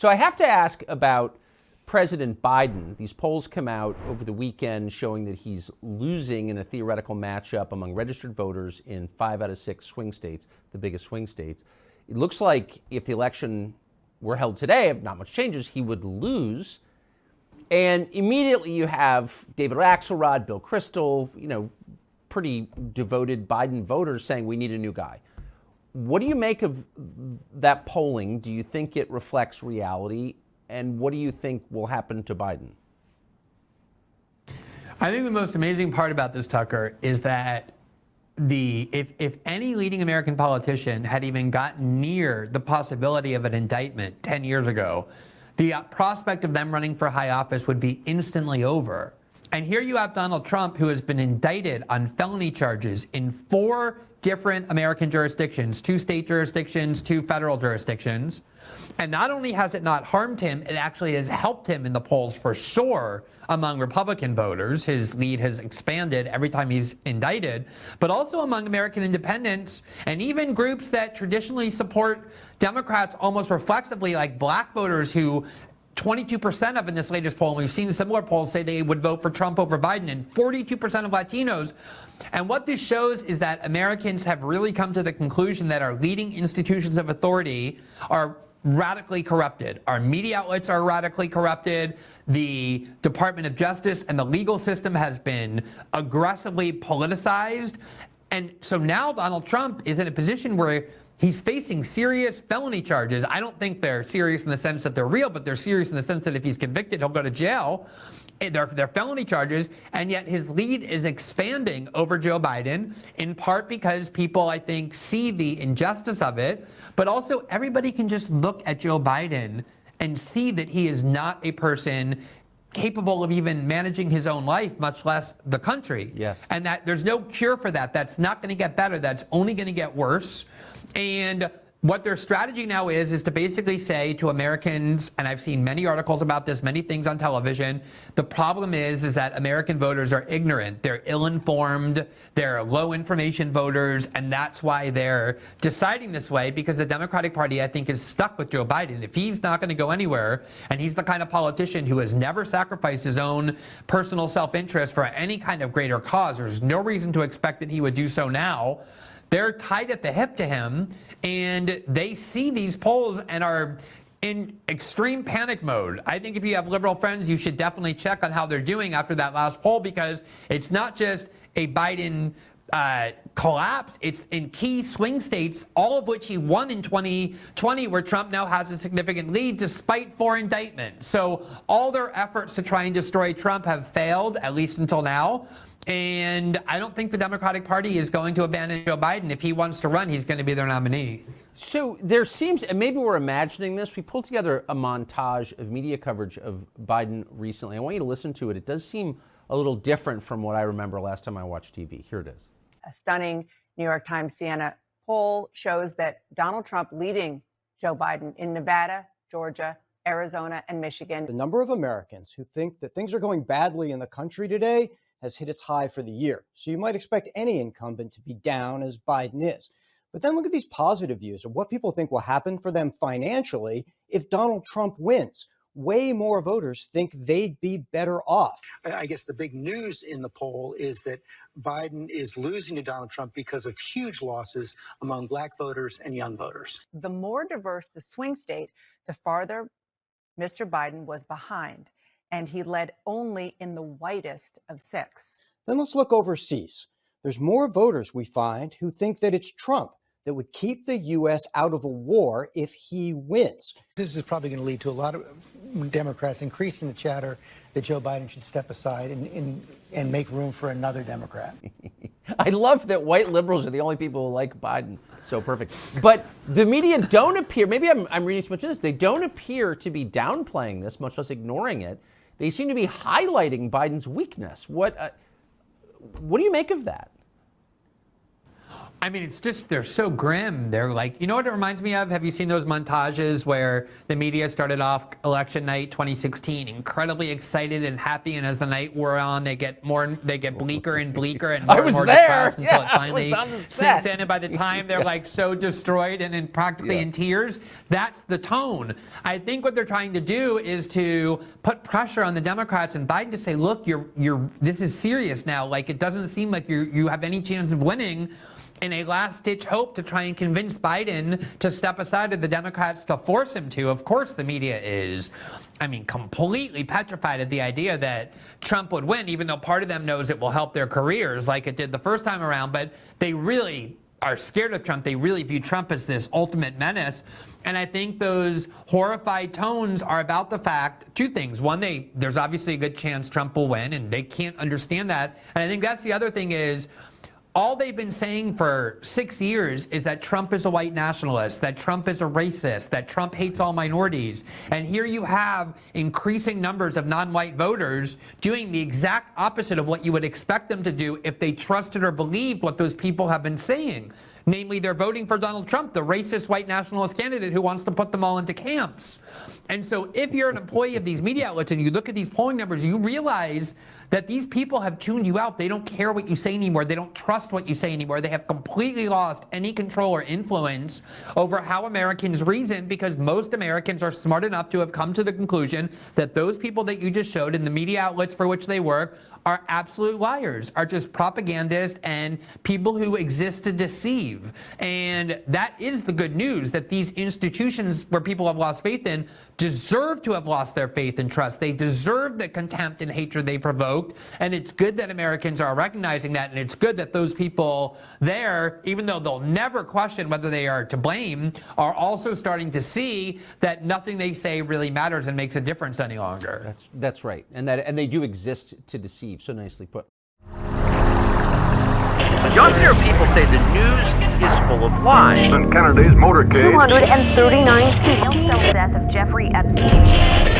So I have to ask about President Biden. These polls come out over the weekend showing that he's losing in a theoretical matchup among registered voters in 5 out of 6 swing states, the biggest swing states. It looks like if the election were held today, if not much changes, he would lose. And immediately you have David Axelrod, Bill Kristol, pretty devoted Biden voters saying we need a new guy. What do you make of that polling? Do you think it reflects reality? And what do you think will happen to Biden? I think the most amazing part about this, Tucker, is that if any leading American politician had even gotten near the possibility of an indictment 10 years ago, the prospect of them running for high office would be instantly over. And here you have Donald Trump, who has been indicted on felony charges in 4 different American jurisdictions, 2 state jurisdictions, 2 federal jurisdictions. And not only has it not harmed him, it actually has helped him in the polls for sure among Republican voters. His lead has expanded every time he's indicted, but also among American independents and even groups that traditionally support Democrats almost reflexively, like black voters who 22% of in this latest poll, and we've seen similar polls say they would vote for Trump over Biden, and 42% of Latinos. And what this shows is that Americans have really come to the conclusion that our leading institutions of authority are radically corrupted. Our media outlets are radically corrupted. The Department of Justice and the legal system has been aggressively politicized. And so now Donald Trump is in a position where he's facing serious felony charges. I don't think they're serious in the sense that they're real, but they're serious in the sense that if he's convicted, he'll go to jail. They're felony charges, and yet his lead is expanding over Joe Biden, in part because people, I think, see the injustice of it, but also everybody can just look at Joe Biden and see that he is not a person capable of even managing his own life, much less the country. Yes. And that there's no cure for that. That's not going to get better. That's only going to get worse. And what their strategy now is to basically say to Americans, and I've seen many articles about this, many things on television, the problem is that American voters are ignorant. They're ill-informed, they're low-information voters, and that's why they're deciding this way, because the Democratic Party, I think, is stuck with Joe Biden. If he's not going to go anywhere, and he's the kind of politician who has never sacrificed his own personal self-interest for any kind of greater cause, there's no reason to expect that he would do so now. They're tied at the hip to him, and they see these polls and are in extreme panic mode. I think if you have liberal friends, you should definitely check on how they're doing after that last poll, because it's not just a Biden collapse. It's in key swing states, all of which he won in 2020, where Trump now has a significant lead despite 4 indictments. So all their efforts to try and destroy Trump have failed, at least until now. And I don't think the Democratic Party is going to abandon Joe Biden. If he wants to run, he's going to be their nominee. So there seems, and maybe we're imagining this, we pulled together a montage of media coverage of Biden recently. I want you to listen to it. It does seem a little different from what I remember last time I watched TV. Here it is. A stunning New York Times Siena poll shows that Donald Trump leading Joe Biden in Nevada, Georgia, Arizona, and Michigan. The number of Americans who think that things are going badly in the country today has hit its high for the year. So you might expect any incumbent to be down as Biden is. But then look at these positive views of what people think will happen for them financially if Donald Trump wins. Way more voters think they'd be better off. I guess the big news in the poll is that Biden is losing to Donald Trump because of huge losses among black voters and young voters. The more diverse the swing state, the farther Mr. Biden was behind, and he led only in the whitest of 6. Then let's look overseas. There's more voters, we find, who think that it's Trump that would keep the U.S. out of a war if he wins. This is probably going to lead to a lot of Democrats increasing the chatter that Joe Biden should step aside and make room for another Democrat. I love that white liberals are the only people who like Biden. So perfect. But the media don't appear, maybe I'm reading too much of this, they don't appear to be downplaying this, much less ignoring it. They seem to be highlighting Biden's weakness. What do you make of that? I mean, it's just, they're so grim. They're like, you know what it reminds me of? Have you seen those montages where the media started off election night 2016, incredibly excited and happy, and as the night wore on, they get bleaker and bleaker and more and more depressed until it finally sinks in, and by the time they're like so destroyed and practically in tears, that's the tone. I think what they're trying to do is to put pressure on the Democrats and Biden to say, look, this is serious now. Like, it doesn't seem like you have any chance of winning, in a last-ditch hope to try and convince Biden to step aside, or the Democrats to force him to. Of course, the media is, I mean, completely petrified at the idea that Trump would win, even though part of them knows it will help their careers like it did the first time around. But they really are scared of Trump. They really view Trump as this ultimate menace. And I think those horrified tones are about the fact, two things. One, there's obviously a good chance Trump will win, and they can't understand that. And I think that's the other thing is, all they've been saying for 6 years is that Trump is a white nationalist, that Trump is a racist, that Trump hates all minorities. And here you have increasing numbers of non-white voters doing the exact opposite of what you would expect them to do if they trusted or believed what those people have been saying. Namely, they're voting for Donald Trump, the racist white nationalist candidate who wants to put them all into camps. And so if you're an employee of these media outlets and you look at these polling numbers, you realize that these people have tuned you out. They don't care what you say anymore. They don't trust what you say anymore. They have completely lost any control or influence over how Americans reason, because most Americans are smart enough to have come to the conclusion that those people that you just showed in the media outlets for which they work are absolute liars, are just propagandists and people who exist to deceive. And that is the good news, that these institutions where people have lost faith in deserve to have lost their faith and trust. They deserve the contempt and hatred they provoked. And it's good that Americans are recognizing that. And it's good that those people there, even though they'll never question whether they are to blame, are also starting to see that nothing they say really matters and makes a difference any longer. That's right. And they do exist to deceive. So nicely put. Younger people say the news is full of lies. In Kennedy's motorcade. 239 people. Cell death of Jeffrey Epstein.